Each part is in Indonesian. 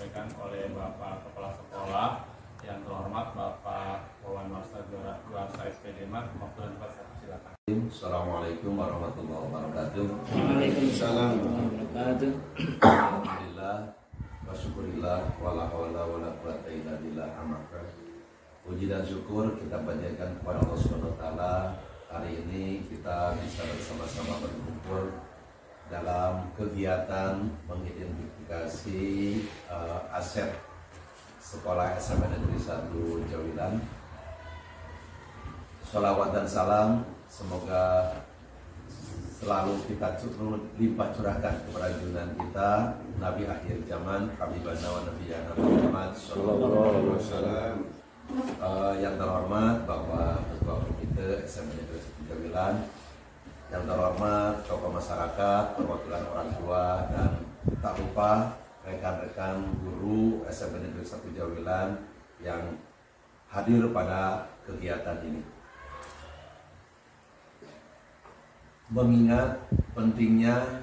disampaikan oleh Bapak Kepala Sekolah yang terhormat Bapak Wawan Warsa SPD Mak. Waktu dan tempat saya silakan. Assalamualaikum warahmatullahi wabarakatuh. Waalaikumsalam warahmatullahi wabarakatuh. Alhamdulillah wa syukurillah wala haula wala quwata illa billah. Puji dan syukur kita panjatkan kepada Allah Subhanahu wa taala. Hari ini kita bisa bersama-sama berkumpul dalam kegiatan mengidentifikasi aset Sekolah SMP Negeri 1 Jawilan. Sholawat dan salam semoga selalu kita limpah curahkan kepada junjungan kita Nabi akhir zaman Habibana wa Nabiyana Muhammad sallallahu alaihi wasallam. Yang terhormat bahwa Ketua Komite SMP Negeri 1 Jawilan, yang terhormat tokoh masyarakat, perwakilan orang tua, dan tak lupa rekan-rekan guru SMP Negeri 1 Jawilan yang hadir pada kegiatan ini. Mengingat pentingnya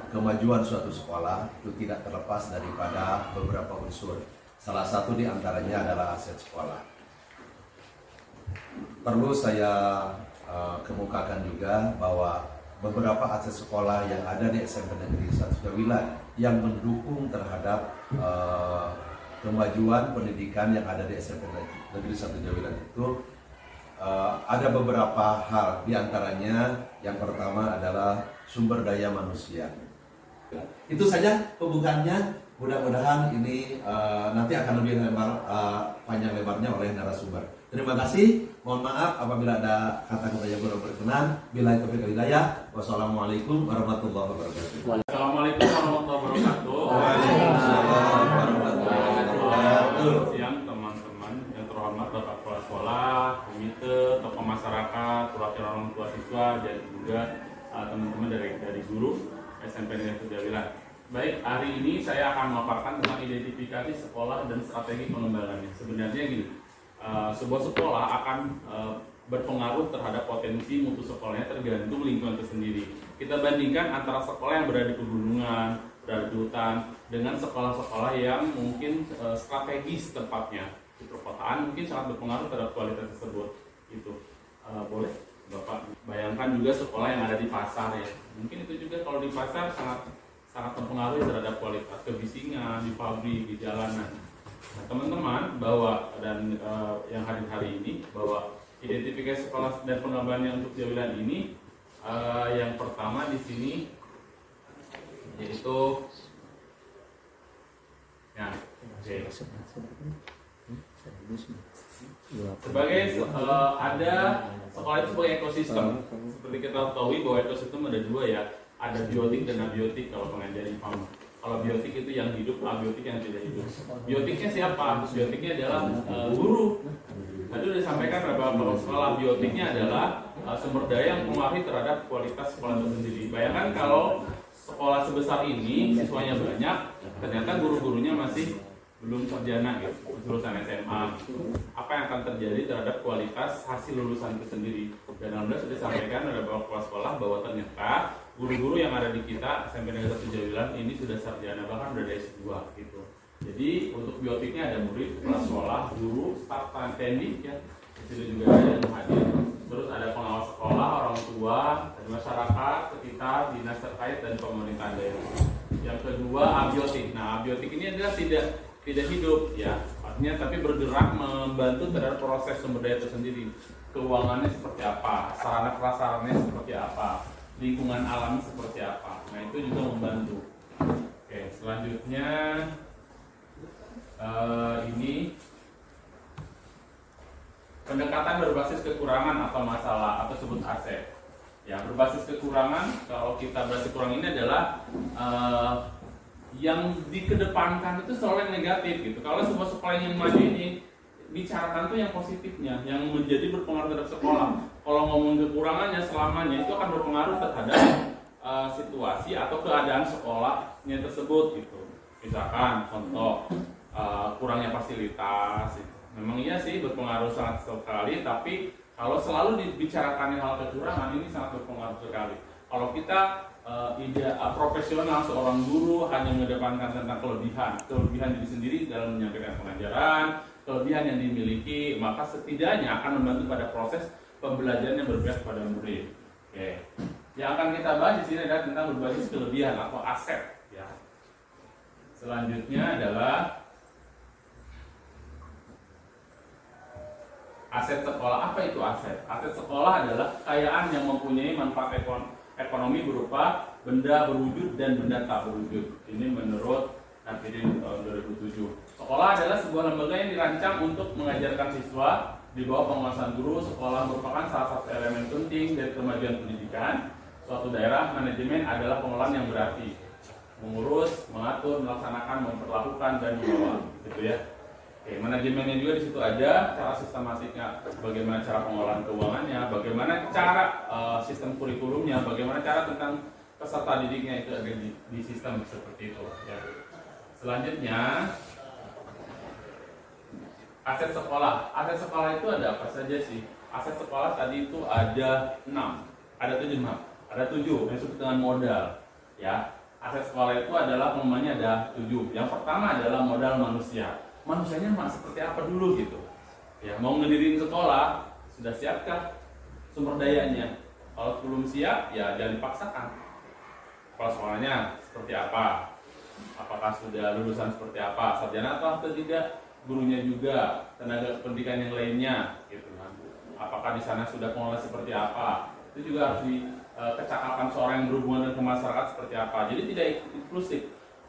kemajuan suatu sekolah itu tidak terlepas daripada beberapa unsur. Salah satu di antaranya adalah aset sekolah. Perlu saya kemukakan juga bahwa beberapa aset sekolah yang ada di SMP Negeri 1 Jawilan yang mendukung terhadap kemajuan pendidikan yang ada di SMP Negeri 1 Jawilan itu ada beberapa hal. Di antaranya yang pertama adalah sumber daya manusia. Itu saja pembukaannya. Mudah-mudahan ini nanti akan lebih lebar, panjang lebarnya oleh narasumber. Terima kasih. Mohon maaf apabila ada kata-kata yang kurang berkenan. Billahi taufiq wal hidayah. Wassalamualaikum warahmatullahi wabarakatuh. Assalamualaikum warahmatullahi wabarakatuh. Waalaikumsalam warahmatullahi wabarakatuh. Siang teman-teman yang terhormat Bapak Kepala Sekolah, komite, tokoh masyarakat, perwakilan orang tua siswa, dan juga teman-teman dari guru SMP Negeri 1 Jawilan. Baik, hari ini saya akan memaparkan tentang identifikasi sekolah dan strategi pengembangannya. Sebenarnya gini, sebuah sekolah akan berpengaruh terhadap potensi mutu sekolahnya tergantung lingkungan itu sendiri. Kita bandingkan antara sekolah yang berada di pegunungan, berada di hutan, dengan sekolah-sekolah yang mungkin strategis tempatnya di perkotaan, mungkin sangat berpengaruh terhadap kualitas tersebut. Itu boleh Bapak bayangkan juga sekolah yang ada di pasar ya. Mungkin itu juga kalau di pasar sangat mempengaruhi terhadap kualitas kebisingan di pabrik, di jalanan. Nah, teman-teman bahwa dan yang hadir hari ini bahwa identifikasi sekolah dan pengembangannya untuk Jawilan ini yang pertama di sini yaitu ya sebagai ada sekolah itu sebagai ekosistem. Seperti kita ketahui bahwa ekosistem ada dua ya. Ada biotik dan abiotik kalau pengajaran paham. Kalau biotik itu yang hidup, abiotik yang tidak hidup. Biotiknya siapa? Biotiknya adalah guru. Tadi sudah disampaikan beberapa sekolah. Biotiknya adalah sumber daya yang mempengaruhi terhadap kualitas sekolah itu sendiri. Bayangkan kalau sekolah sebesar ini siswanya banyak, ternyata guru-gurunya masih belum sarjana gitu, lulusan SMA. Apa yang akan terjadi terhadap kualitas hasil lulusan itu sendiri? Dan alhamdulillah sudah disampaikan oleh beberapa kepala sekolah bahwa ternyata guru-guru yang ada di kita SMP Negeri 1 Jawilan ini sudah sarjana, bahkan sudah S2 gitu. Jadi untuk biotiknya ada murid, kepala sekolah, guru, staf pendidik ya, itu juga ada yang hadir. Terus ada pengawas sekolah, orang tua, ada masyarakat, sekitar, dinas terkait dan pemerintah daerah. Yang kedua abiotik. Nah abiotik ini adalah tidak hidup ya, artinya tapi bergerak membantu terhadap proses sumber daya itu sendiri. Keuangannya seperti apa, sarana prasarannya seperti apa, lingkungan alam seperti apa. Nah itu juga membantu. Oke, selanjutnya ini pendekatan berbasis kekurangan atau masalah atau sebut aset. Ya, berbasis kekurangan, kalau kita berbasis kurang ini adalah yang dikedepankan itu selalu yang negatif gitu. Kalau sebuah sekolah yang maju ini bicarakan tuh yang positifnya, yang menjadi berpengaruh terhadap sekolah. Kalau ngomong kekurangannya selamanya itu akan berpengaruh terhadap situasi atau keadaan sekolahnya tersebut gitu. Misalkan contoh kurangnya fasilitas, memang iya sih berpengaruh sangat sekali, tapi kalau selalu dibicarakan hal kekurangan ini sangat berpengaruh sekali. Kalau kita profesional seorang guru hanya mengedepankan tentang kelebihan diri sendiri dalam menyampaikan pengajaran, kelebihan yang dimiliki, maka setidaknya akan membantu pada proses pembelajaran yang berpihak pada murid. Oke. Yang akan kita bahas di sini adalah tentang berbasis kelebihan atau aset. Ya. Selanjutnya adalah aset sekolah. Apa itu aset? Aset sekolah adalah kekayaan yang mempunyai manfaat ekonomi berupa benda berwujud dan benda tak berwujud. Ini menurut Nafidin tahun 2007. Sekolah adalah sebuah lembaga yang dirancang untuk mengajarkan siswa di bawah penguasaan guru. Sekolah merupakan salah satu elemen penting dari kemajuan pendidikan. Suatu daerah, manajemen adalah pengelolaan yang berarti mengurus, mengatur, melaksanakan, memperlakukan, dan mengelola, gitu ya. Oke, manajemennya juga di situ ada cara sistematiknya, bagaimana cara pengelolaan keuangannya, bagaimana cara sistem kurikulumnya, bagaimana cara tentang peserta didiknya itu ada di sistem seperti itu. Ya. Selanjutnya, aset sekolah. Aset sekolah itu ada apa saja sih? Aset sekolah tadi itu ada 6, ada 7 maaf. Ada 7 yang disebut dengan modal. Ya, aset sekolah itu adalah umumnya ada 7. Yang pertama adalah modal manusia. Manusianya seperti apa dulu gitu. Ya, mau ngedirin sekolah, sudah siapkah sumber dayanya? Kalau belum siap, ya jangan dipaksakan. Kalau sekolahnya seperti apa? Apakah sudah lulusan seperti apa? Sarjana atau tidak? Gurunya juga, tenaga pendidikan yang lainnya, gitu kan. Apakah di sana sudah pengelola seperti apa? Itu juga harus kecakapan seorang yang berhubungan dengan masyarakat seperti apa. Jadi tidak inklusif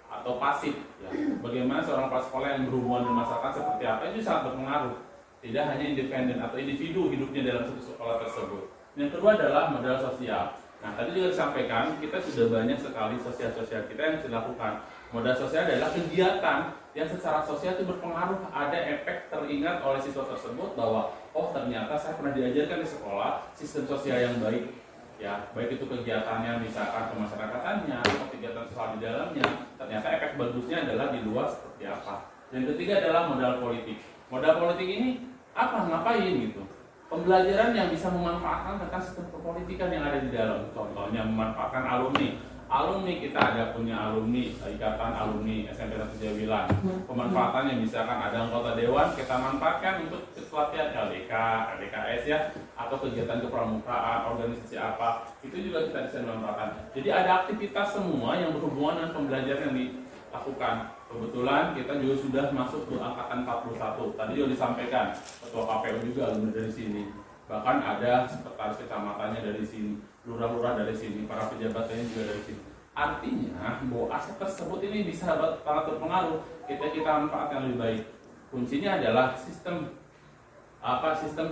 atau pasif. Ya. Bagaimana seorang kepala sekolah yang berhubungan dengan masyarakat seperti apa itu sangat berpengaruh. Tidak hanya independen atau individu hidupnya dalam satu sekolah tersebut. Yang kedua adalah modal sosial. Nah, tadi juga disampaikan kita sudah banyak sekali sosial kita yang dilakukan. Modal sosial adalah kegiatan yang secara sosial itu berpengaruh, ada efek teringat oleh siswa tersebut bahwa oh ternyata saya pernah diajarkan di sekolah sistem sosial yang baik. Ya, baik itu kegiatannya misalkan kemasyarakatan atau kegiatan sosial di dalamnya, ternyata efek bagusnya adalah di luar seperti apa. Yang ketiga adalah modal politik. Modal politik ini apa? Ngapain gitu? Pembelajaran yang bisa memanfaatkan tentang sistem kepolitikan yang ada di dalam. Contohnya memanfaatkan alumni. Alumni kita ada punya alumni, ikatan alumni SMP 1 Jawilan. Pemanfaatannya misalkan ada anggota dewan, kita manfaatkan untuk pelatihan LDK, LDKS ya, atau kegiatan kepramukaan, organisasi apa, itu juga kita bisa manfaatkan. Jadi ada aktivitas semua yang berhubungan dengan pembelajaran yang dilakukan. Kebetulan kita juga sudah masuk ke angkatan 41. Tadi juga disampaikan, ketua KPU juga alumni dari sini. Bahkan ada sekretaris kecamatannya dari sini, lurah-lurah dari sini, para pejabatnya juga dari sini. Artinya bahwa aset tersebut ini bisa sangat berpengaruh kita manfaatkan lebih baik. Kuncinya adalah sistem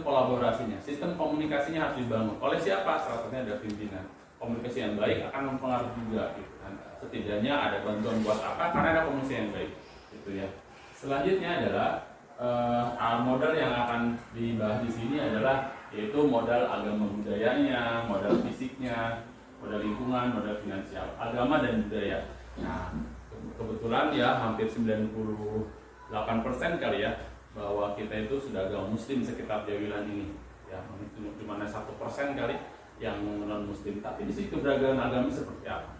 kolaborasinya, sistem komunikasinya harus dibangun. Oleh siapa? Salah satunya ada pimpinan. Komunikasi yang baik akan mempengaruhi juga, gitu kan. Setidaknya ada bantuan buat apa? Karena ada komunikasi yang baik, gitu ya. Selanjutnya adalah modal yang akan dibahas di sini adalah yaitu modal agama budayanya, modal fisiknya, modal lingkungan, modal finansial, agama dan budaya. Nah, kebetulan ya hampir 98% kali ya bahwa kita itu sudah agama muslim sekitar Jawilan ini. Ya, cuma 1% kali yang non muslim. Tapi di situ keberagaman agama seperti apa?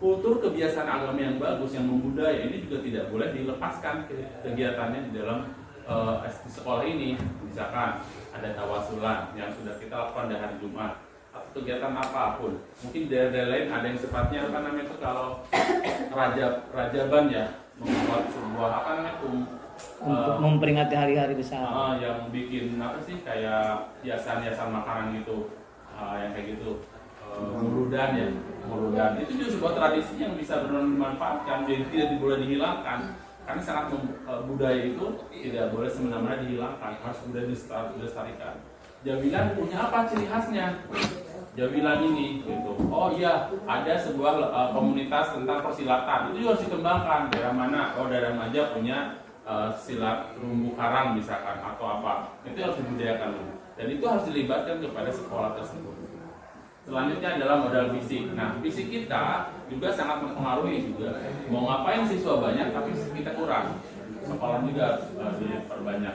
Kultur kebiasaan agama yang bagus, yang membudaya ini juga tidak boleh dilepaskan kegiatannya di dalam sekolah ini. Misalkan ada tawasulan yang sudah kita lakukan di hari Jumat atau kegiatan apapun. Mungkin daerah lain ada yang sifatnya apa namanya itu kalau rajaban ya, membuat sebuah apa namanya itu untuk memperingati hari-hari besar. Yang bikin apa sih kayak hiasan-hiasan makanan gitu, yang kayak gitu. Muludan ya, muludan itu juga sebuah tradisi yang bisa benar-benar dimanfaatkan, jadi tidak boleh dihilangkan. Karena sangat budaya itu tidak boleh semena-mena dihilangkan, harus budaya dilestarikan. Jawilan punya apa ciri khasnya? Jawilan ini, gitu. Oh iya, ada sebuah komunitas tentang persilatan, itu juga harus dikembangkan. Daerah mana? Oh daerah Maja punya silat terumbu karang misalkan atau apa, itu harus dibudayakan dulu. Dan itu harus dilibatkan kepada sekolah tersebut. Selanjutnya adalah modal fisik. Nah, fisik kita juga sangat mempengaruhi juga. Mau ngapain siswa banyak, tapi kita kurang. Sekolah juga harus diperbanyak.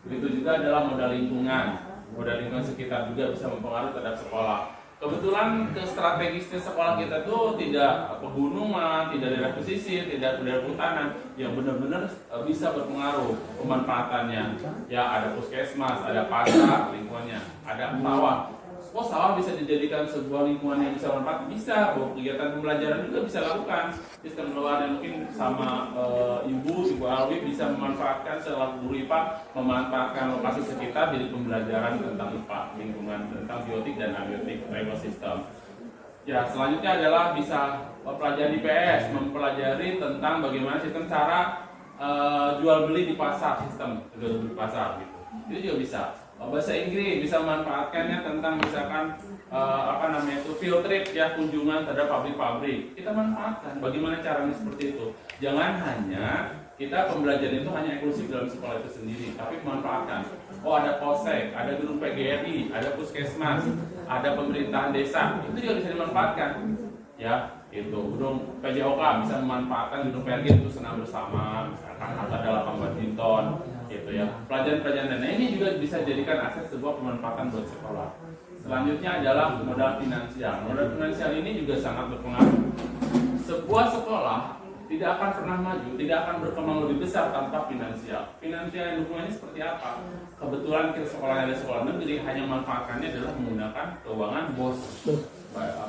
Begitu juga adalah modal lingkungan. Modal lingkungan sekitar juga bisa mempengaruhi terhadap sekolah. Kebetulan ke strategisnya sekolah kita tuh tidak pegunungan, tidak daerah pesisir, tidak daerah hutanan, yang benar-benar bisa berpengaruh pemanfaatannya. Ya ada puskesmas, ada pasar lingkungannya, ada sawah. Oh sawah bisa dijadikan sebuah lingkungan yang bisa bermanfaat, bisa. Bahwa kegiatan pembelajaran juga bisa lakukan. Sistem luar yang mungkin sama Ibu Alwi bisa memanfaatkan selaku guru IPA, memanfaatkan lokasi sekitar jadi pembelajaran tentang IPA, lingkungan, tentang biotik dan abiotik ekosistem. Ya selanjutnya adalah bisa mempelajari PS, mempelajari tentang bagaimana sistem cara jual beli di pasar, sistem jual beli di pasar gitu. Itu juga bisa. Bahasa Inggris bisa memanfaatkannya tentang misalkan field trip ya, kunjungan terhadap pabrik-pabrik. Kita manfaatkan bagaimana caranya seperti itu. Jangan hanya kita pembelajaran itu hanya eksklusif dalam sekolah itu sendiri, tapi memanfaatkan. Oh ada polsek, ada gedung PGRI, ada puskesmas, ada pemerintahan desa, itu juga bisa dimanfaatkan. Ya, itu gedung PJOK bisa memanfaatkan gedung PRG untuk senam bersama, misalkan atau ada lapangan badminton, gitu ya. Pelajaran-pelajaran dan ini juga bisa jadikan akses sebuah pemanfaatan buat sekolah. Selanjutnya adalah modal finansial. Modal finansial ini juga sangat berpengaruh. Sebuah sekolah tidak akan pernah maju, tidak akan berkembang lebih besar tanpa finansial. Finansial yang dukungannya seperti apa? Kebetulan kita sekolahnya ada sekolah negeri, hanya manfaatkannya adalah menggunakan keuangan BOS,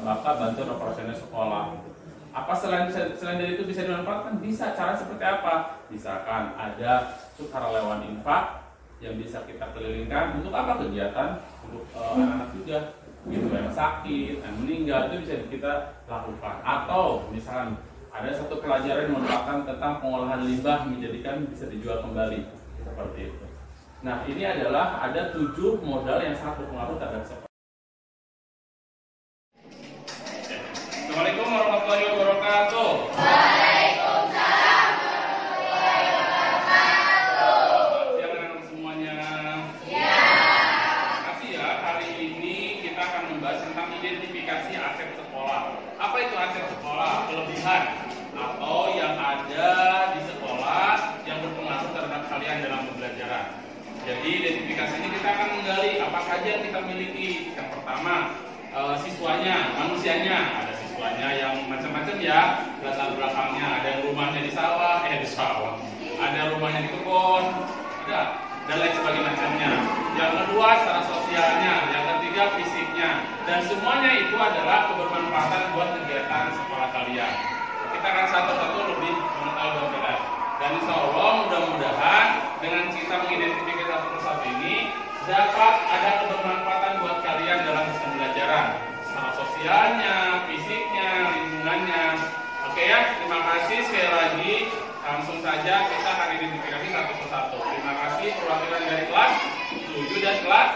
Bapak Bantuan Operasional Sekolah. Apa selain dari itu bisa dimanfaatkan? Bisa. Cara seperti apa? Misalkan ada sukarelawan infak yang bisa kita kelilingkan untuk apa? Kegiatan untuk anak-anak juga, gitu, yang sakit, yang meninggal, itu bisa kita lakukan. Atau misalkan ada satu pelajaran yang merupakan tentang pengolahan limbah menjadikan bisa dijual kembali, seperti itu. Nah ini adalah ada 7 modal yang sangat berpengaruh terhadap sekolah. Assalamualaikum warahmatullahi wabarakatuh. Waalaikumsalam warahmatullahi wabarakatuh. Selamat siang anak-anak semuanya. Ya. Terima kasih ya. Hari ini kita akan membahas tentang identifikasi aset sekolah. Apa itu aset sekolah? Kelebihan atau yang ada di sekolah yang berpengaruh terhadap kalian dalam pembelajaran. Jadi identifikasi ini kita akan menggali apa saja yang kita miliki. Yang pertama siswanya, manusianya. Ada siswanya yang macam-macam ya, latar belakangnya. Ada yang rumahnya di sawah, ada rumahnya di kebun, ada dan lain sebagainya macamnya. Yang kedua secara sosialnya, yang ketiga fisiknya, dan semuanya itu adalah kebermanfaatan buat kegiatan sekolah kalian. Kita akan satu-satu lebih mengetahui perbedaan. Dan insya Allah mudah-mudahan dengan kita mengidentifikasi satu-satu ini dapat ada kebermanfaatan buat kalian dalam sistem pembelajaran, secara sosialnya, fisiknya, lingkungannya. Oke ya, terima kasih sekali lagi. Langsung saja kita akan identifikasi satu persatu. Terima kasih perwakilan dari kelas 7 dan kelas